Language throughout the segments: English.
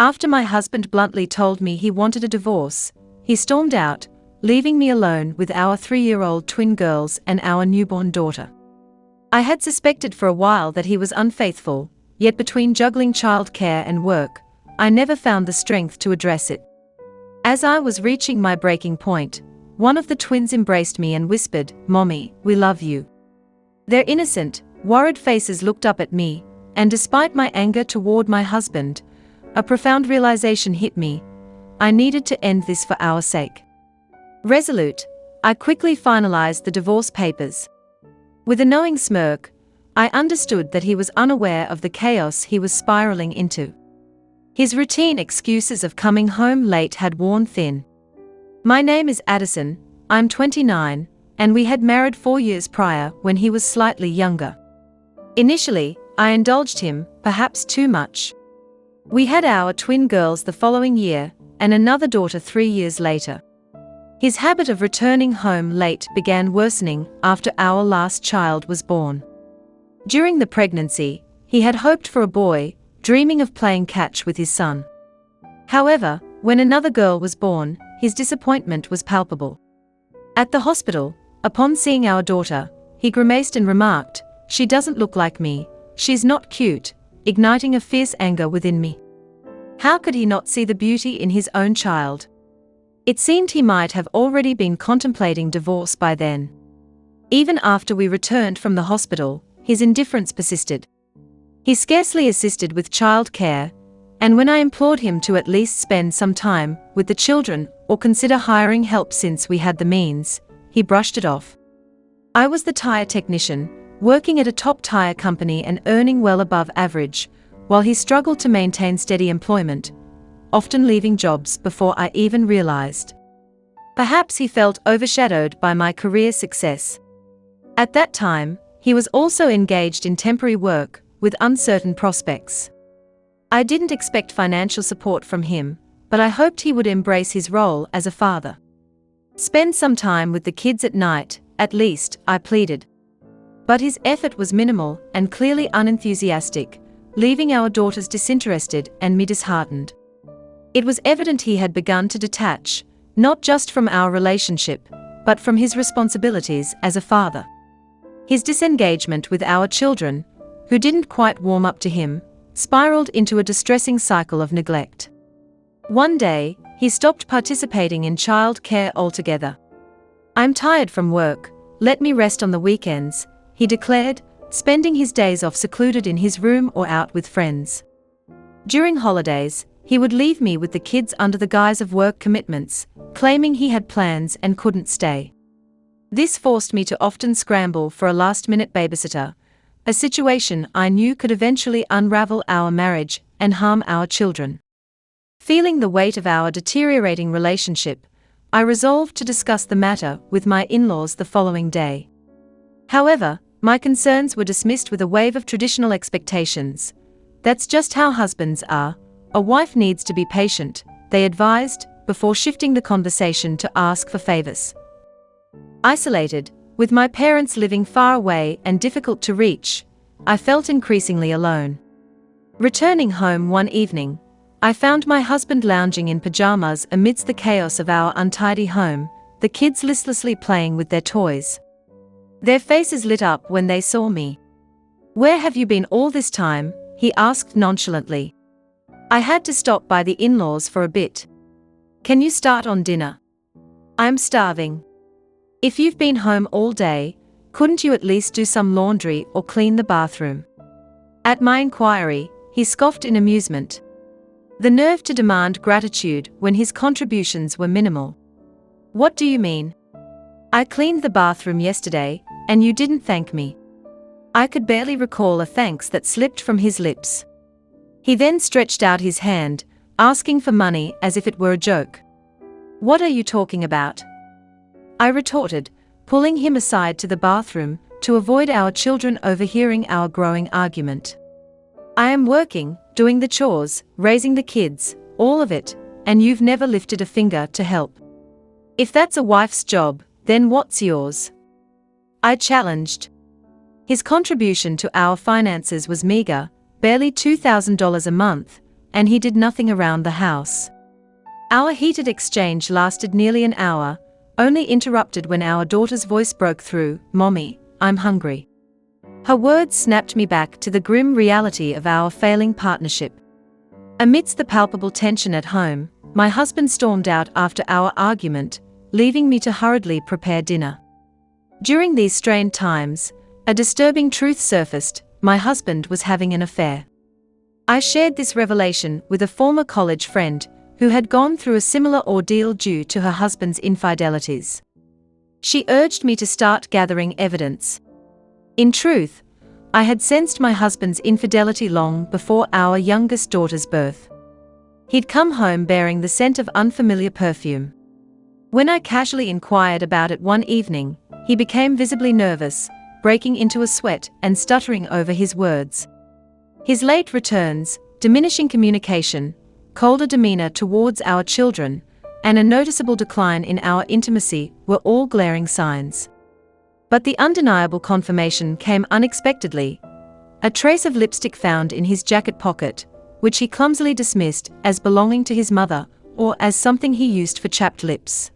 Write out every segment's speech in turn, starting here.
After my husband bluntly told me he wanted a divorce, he stormed out, leaving me alone with our 3-year-old twin girls and our newborn daughter. I had suspected for a while that he was unfaithful, yet between juggling childcare and work, I never found the strength to address it. As I was reaching my breaking point, one of the twins embraced me and whispered, "Mommy, we love you." Their innocent, worried faces looked up at me, and despite my anger toward my husband, a profound realization hit me: I needed to end this for our sake. Resolute, I quickly finalized the divorce papers. With a knowing smirk, I understood that he was unaware of the chaos he was spiraling into. His routine excuses of coming home late had worn thin. "My name is Addison, I'm 29, and we had married 4 years prior when he was slightly younger." Initially, I indulged him, perhaps too much. We had our twin girls the following year, and another daughter 3 years later. His habit of returning home late began worsening after our last child was born. During the pregnancy, he had hoped for a boy, dreaming of playing catch with his son. However, when another girl was born, his disappointment was palpable. At the hospital, upon seeing our daughter, he grimaced and remarked, "She doesn't look like me, she's not cute," igniting a fierce anger within me. How could he not see the beauty in his own child? It seemed he might have already been contemplating divorce by then. Even after we returned from the hospital, his indifference persisted. He scarcely assisted with child care, and when I implored him to at least spend some time with the children or consider hiring help since we had the means, he brushed it off. I was the tire technician, working at a top tire company and earning well above average, while he struggled to maintain steady employment, often leaving jobs before I even realized. Perhaps he felt overshadowed by my career success. At that time, he was also engaged in temporary work, with uncertain prospects. I didn't expect financial support from him, but I hoped he would embrace his role as a father. "Spend some time with the kids at night, at least," I pleaded. But his effort was minimal and clearly unenthusiastic, leaving our daughters disinterested and me disheartened. It was evident he had begun to detach, not just from our relationship, but from his responsibilities as a father. His disengagement with our children, who didn't quite warm up to him, spiraled into a distressing cycle of neglect. One day, he stopped participating in child care altogether. "I'm tired from work, let me rest on the weekends," he declared, spending his days off secluded in his room or out with friends. During holidays, he would leave me with the kids under the guise of work commitments, claiming he had plans and couldn't stay. This forced me to often scramble for a last-minute babysitter, a situation I knew could eventually unravel our marriage and harm our children. Feeling the weight of our deteriorating relationship, I resolved to discuss the matter with my in-laws the following day. However, my concerns were dismissed with a wave of traditional expectations. "That's just how husbands are. A wife needs to be patient," they advised, before shifting the conversation to ask for favors. Isolated, with my parents living far away and difficult to reach, I felt increasingly alone. Returning home one evening, I found my husband lounging in pajamas amidst the chaos of our untidy home, the kids listlessly playing with their toys. Their faces lit up when they saw me. "Where have you been all this time?" he asked nonchalantly. "I had to stop by the in-laws for a bit." "Can you start on dinner?" "I'm starving." "If you've been home all day, couldn't you at least do some laundry or clean the bathroom?" At my inquiry, he scoffed in amusement. The nerve to demand gratitude when his contributions were minimal. "What do you mean?" "I cleaned the bathroom yesterday, and you didn't thank me." I could barely recall a thanks that slipped from his lips. He then stretched out his hand, asking for money as if it were a joke. "What are you talking about?" I retorted, pulling him aside to the bathroom to avoid our children overhearing our growing argument. "I am working, doing the chores, raising the kids, all of it, and you've never lifted a finger to help. If that's a wife's job, then what's yours?" I challenged. His contribution to our finances was meager, barely $2,000 a month, and he did nothing around the house. Our heated exchange lasted nearly an hour, only interrupted when our daughter's voice broke through, "Mommy, I'm hungry." Her words snapped me back to the grim reality of our failing partnership. Amidst the palpable tension at home, my husband stormed out after our argument, leaving me to hurriedly prepare dinner. During these strained times, a disturbing truth surfaced: my husband was having an affair. I shared this revelation with a former college friend who had gone through a similar ordeal due to her husband's infidelities. She urged me to start gathering evidence. In truth, I had sensed my husband's infidelity long before our youngest daughter's birth. He'd come home bearing the scent of unfamiliar perfume. When I casually inquired about it one evening, he became visibly nervous, breaking into a sweat and stuttering over his words. His late returns, diminishing communication, colder demeanor towards our children, and a noticeable decline in our intimacy were all glaring signs. But the undeniable confirmation came unexpectedly: a trace of lipstick found in his jacket pocket, which he clumsily dismissed as belonging to his mother or as something he used for chapped lips.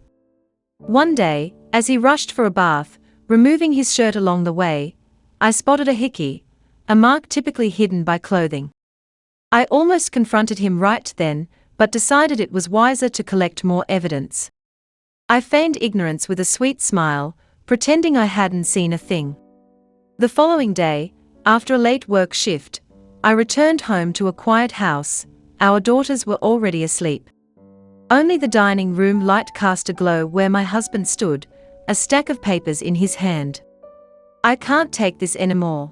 One day, as he rushed for a bath, removing his shirt along the way, I spotted a hickey, a mark typically hidden by clothing. I almost confronted him right then, but decided it was wiser to collect more evidence. I feigned ignorance with a sweet smile, pretending I hadn't seen a thing. The following day, after a late work shift, I returned home to a quiet house. Our daughters were already asleep. Only the dining room light cast a glow where my husband stood, a stack of papers in his hand. "I can't take this anymore.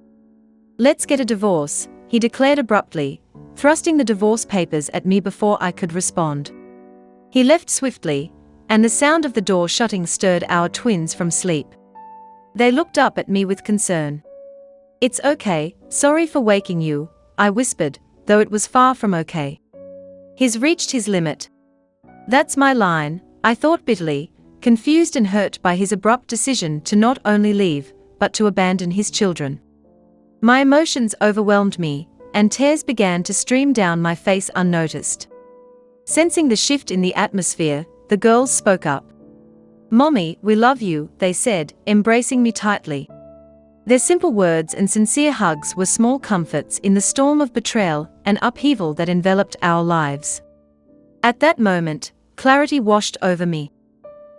Let's get a divorce," he declared abruptly, thrusting the divorce papers at me before I could respond. He left swiftly, and the sound of the door shutting stirred our twins from sleep. They looked up at me with concern. "It's okay, sorry for waking you," I whispered, though it was far from okay. "He's reached his limit." "That's my line," I thought bitterly, confused and hurt by his abrupt decision to not only leave, but to abandon his children. My emotions overwhelmed me, and tears began to stream down my face unnoticed. Sensing the shift in the atmosphere, the girls spoke up. "Mommy, we love you," they said, embracing me tightly. Their simple words and sincere hugs were small comforts in the storm of betrayal and upheaval that enveloped our lives. At that moment, clarity washed over me.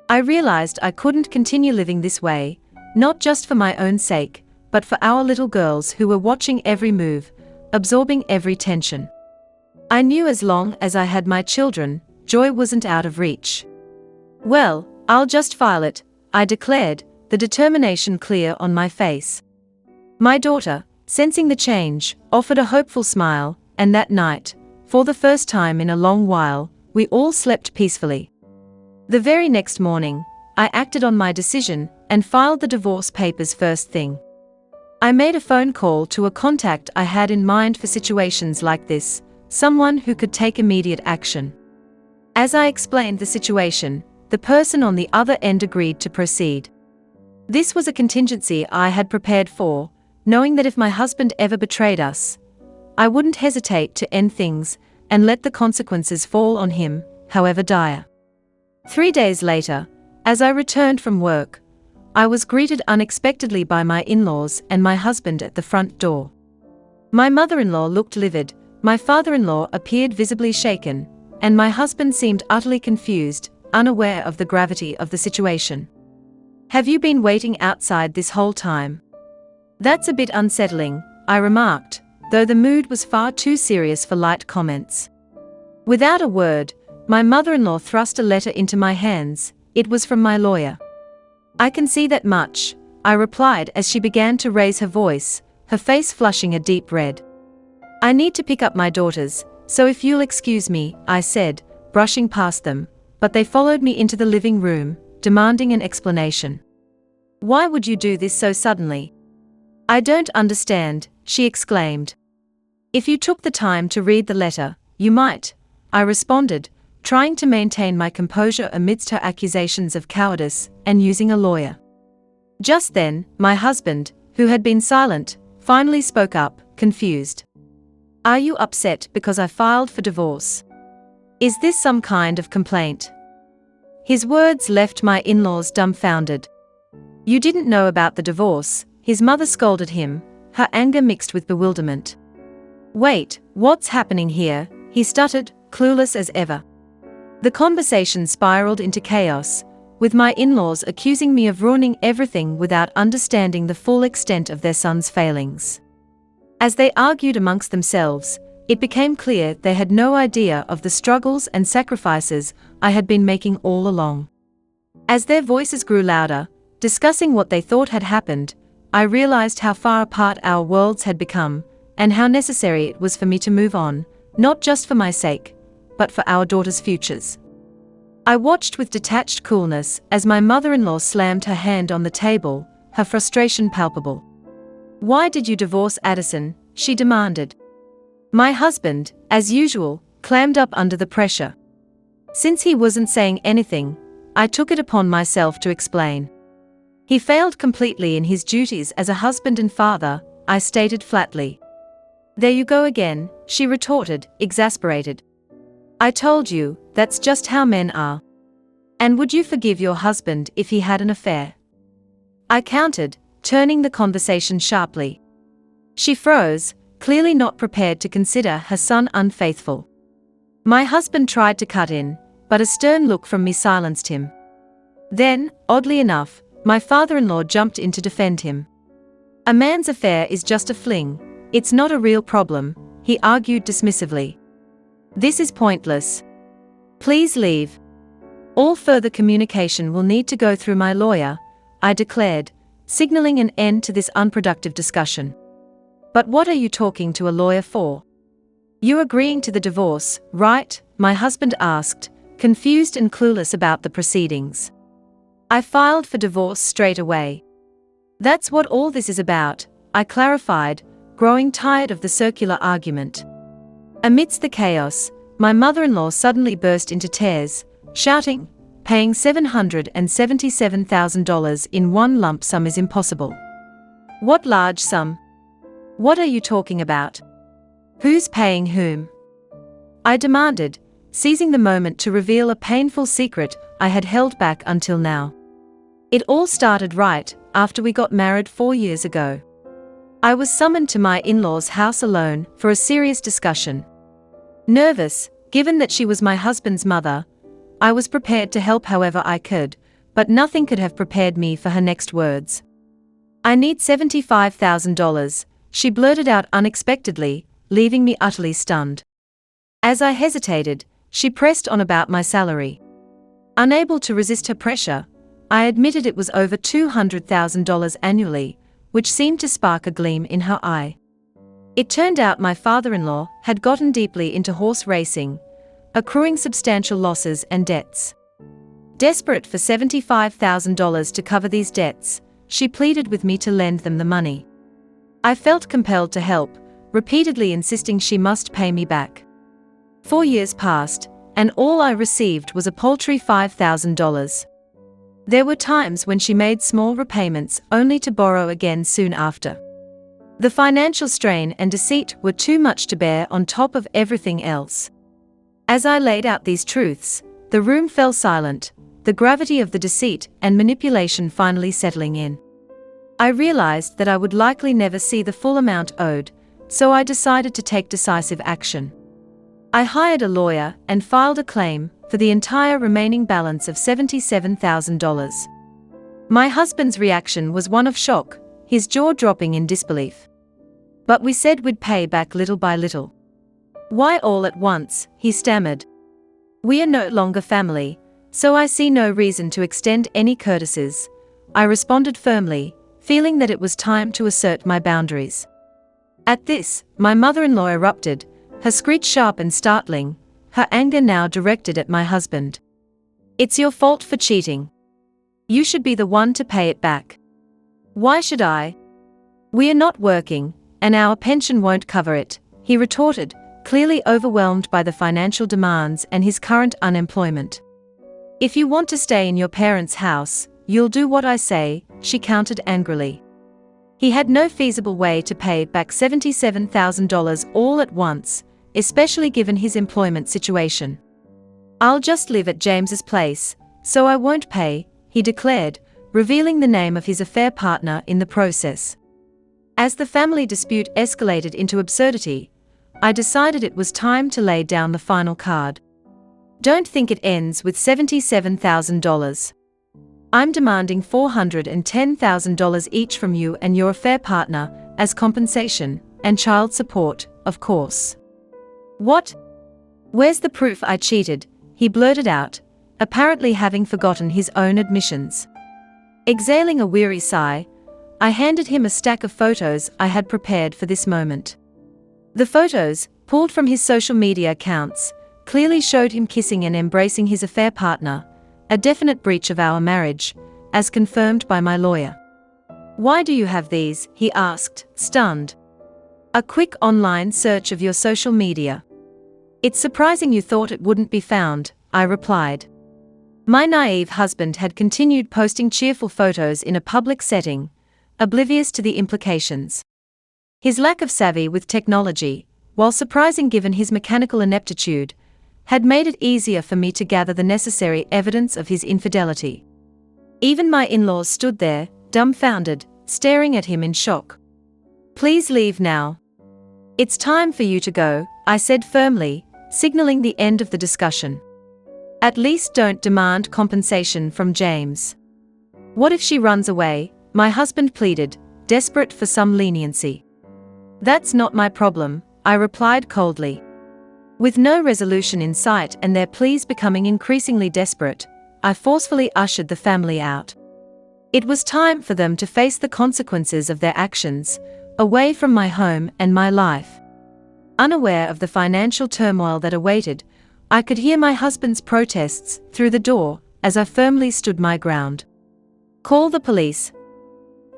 I realized I couldn't continue living this way, not just for my own sake, but for our little girls who were watching every move, absorbing every tension. I knew as long as I had my children, joy wasn't out of reach. "Well, I'll just file it," I declared, the determination clear on my face. My daughter, sensing the change, offered a hopeful smile, and that night, for the first time in a long while, we all slept peacefully. The very next morning, I acted on my decision and filed the divorce papers first thing. I made a phone call to a contact I had in mind for situations like this, someone who could take immediate action. As I explained the situation, the person on the other end agreed to proceed. This was a contingency I had prepared for, knowing that if my husband ever betrayed us, I wouldn't hesitate to end things and let the consequences fall on him, however dire. 3 days later, as I returned from work, I was greeted unexpectedly by my in-laws and my husband at the front door. My mother-in-law looked livid, my father-in-law appeared visibly shaken, and my husband seemed utterly confused, unaware of the gravity of the situation. "Have you been waiting outside this whole time?" "That's a bit unsettling," I remarked, though the mood was far too serious for light comments. Without a word, my mother-in-law thrust a letter into my hands. It was from my lawyer. "I can see that much," I replied as she began to raise her voice, her face flushing a deep red. "I need to pick up my daughters, so if you'll excuse me," I said, brushing past them, but they followed me into the living room, demanding an explanation. "Why would you do this so suddenly?" "I don't understand," she exclaimed. "If you took the time to read the letter, you might," I responded, trying to maintain my composure amidst her accusations of cowardice and using a lawyer. Just then, my husband, who had been silent, finally spoke up, confused. Are you upset because I filed for divorce? Is this some kind of complaint? His words left my in-laws dumbfounded. You didn't know about the divorce, his mother scolded him, her anger mixed with bewilderment. Wait, what's happening here? He stuttered, clueless as ever. The conversation spiraled into chaos, with my in-laws accusing me of ruining everything without understanding the full extent of their son's failings. As they argued amongst themselves, it became clear they had no idea of the struggles and sacrifices I had been making all along. As their voices grew louder, discussing what they thought had happened, I realized how far apart our worlds had become, and how necessary it was for me to move on, not just for my sake, but for our daughters' futures. I watched with detached coolness as my mother-in-law slammed her hand on the table, her frustration palpable. Why did you divorce Addison? She demanded. My husband, as usual, clammed up under the pressure. Since he wasn't saying anything, I took it upon myself to explain. He failed completely in his duties as a husband and father, I stated flatly. There you go again, she retorted, exasperated. I told you, that's just how men are. And would you forgive your husband if he had an affair? I countered, turning the conversation sharply. She froze, clearly not prepared to consider her son unfaithful. My husband tried to cut in, but a stern look from me silenced him. Then, oddly enough, my father-in-law jumped in to defend him. A man's affair is just a fling, it's not a real problem, he argued dismissively. This is pointless. Please leave. All further communication will need to go through my lawyer, I declared, signaling an end to this unproductive discussion. But what are you talking to a lawyer for? You agreeing to the divorce, right? My husband asked, confused and clueless about the proceedings. I filed for divorce straight away. That's what all this is about, I clarified, growing tired of the circular argument. Amidst the chaos, my mother-in-law suddenly burst into tears, shouting, paying $777,000 in one lump sum is impossible. What large sum? What are you talking about? Who's paying whom? I demanded, seizing the moment to reveal a painful secret I had held back until now. It all started right after we got married 4 years ago. I was summoned to my in-laws' house alone for a serious discussion. Nervous, given that she was my husband's mother, I was prepared to help however I could, but nothing could have prepared me for her next words. I need $75,000, she blurted out unexpectedly, leaving me utterly stunned. As I hesitated, she pressed on about my salary. Unable to resist her pressure, I admitted it was over $200,000 annually, which seemed to spark a gleam in her eye. It turned out my father-in-law had gotten deeply into horse racing, accruing substantial losses and debts. Desperate for $75,000 to cover these debts, she pleaded with me to lend them the money. I felt compelled to help, repeatedly insisting she must pay me back. 4 years passed, and all I received was a paltry $5,000. There were times when she made small repayments only to borrow again soon after. The financial strain and deceit were too much to bear on top of everything else. As I laid out these truths, the room fell silent, the gravity of the deceit and manipulation finally settling in. I realized that I would likely never see the full amount owed, so I decided to take decisive action. I hired a lawyer and filed a claim for the entire remaining balance of $77,000. My husband's reaction was one of shock, his jaw dropping in disbelief. But we said we'd pay back little by little. Why all at once? He stammered. We are no longer family, so I see no reason to extend any courtesies, I responded firmly, feeling that it was time to assert my boundaries. At this, my mother-in-law erupted, her screech sharp and startling, her anger now directed at my husband. It's your fault for cheating. You should be the one to pay it back. Why should I? We are not working, and our pension won't cover it, he retorted, clearly overwhelmed by the financial demands and his current unemployment. If you want to stay in your parents' house, you'll do what I say, she countered angrily. He had no feasible way to pay back $77,000 all at once, especially given his employment situation. "I'll just live at James's place, so I won't pay," he declared, revealing the name of his affair partner in the process. As the family dispute escalated into absurdity, I decided it was time to lay down the final card. "Don't think it ends with $77,000. I'm demanding $410,000 each from you and your affair partner, as compensation, and child support, of course." "What? Where's the proof I cheated?" he blurted out, apparently having forgotten his own admissions. Exhaling a weary sigh, I handed him a stack of photos I had prepared for this moment. The photos, pulled from his social media accounts, clearly showed him kissing and embracing his affair partner, a definite breach of our marriage, as confirmed by my lawyer. "Why do you have these?" he asked, stunned. "A quick online search of your social media. It's surprising you thought it wouldn't be found," I replied. My naive husband had continued posting cheerful photos in a public setting, oblivious to the implications. His lack of savvy with technology, while surprising given his mechanical ineptitude, had made it easier for me to gather the necessary evidence of his infidelity. Even my in-laws stood there, dumbfounded, staring at him in shock. "Please leave now. It's time for you to go," I said firmly, signaling the end of the discussion. "At least don't demand compensation from James." "What if she runs away?" my husband pleaded, desperate for some leniency. "That's not my problem," I replied coldly. With no resolution in sight and their pleas becoming increasingly desperate, I forcefully ushered the family out. It was time for them to face the consequences of their actions, away from my home and my life. Unaware of the financial turmoil that awaited, I could hear my husband's protests through the door as I firmly stood my ground. "Call the police,"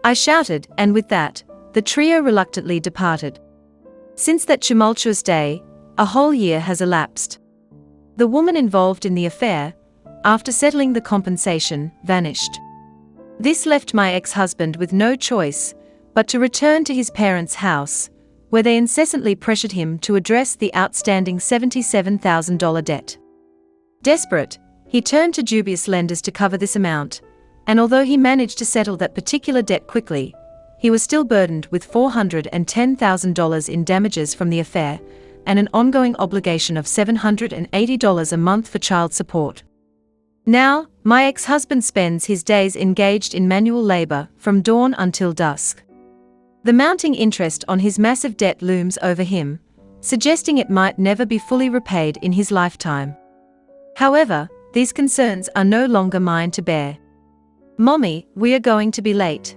I shouted, and with that, the trio reluctantly departed. Since that tumultuous day, a whole year has elapsed. The woman involved in the affair, after settling the compensation, vanished. This left my ex-husband with no choice but to return to his parents' house, where they incessantly pressured him to address the outstanding $77,000 debt. Desperate, he turned to dubious lenders to cover this amount, and although he managed to settle that particular debt quickly, he was still burdened with $410,000 in damages from the affair and an ongoing obligation of $780 a month for child support. Now, my ex-husband spends his days engaged in manual labor from dawn until dusk. The mounting interest on his massive debt looms over him, suggesting it might never be fully repaid in his lifetime. However, these concerns are no longer mine to bear. "Mommy, we are going to be late."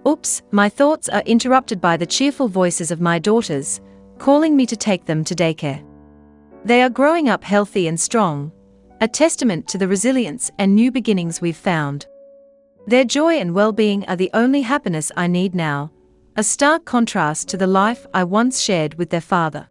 Oops, my thoughts are interrupted by the cheerful voices of my daughters, calling me to take them to daycare. They are growing up healthy and strong, a testament to the resilience and new beginnings we've found. Their joy and well-being are the only happiness I need now, a stark contrast to the life I once shared with their father.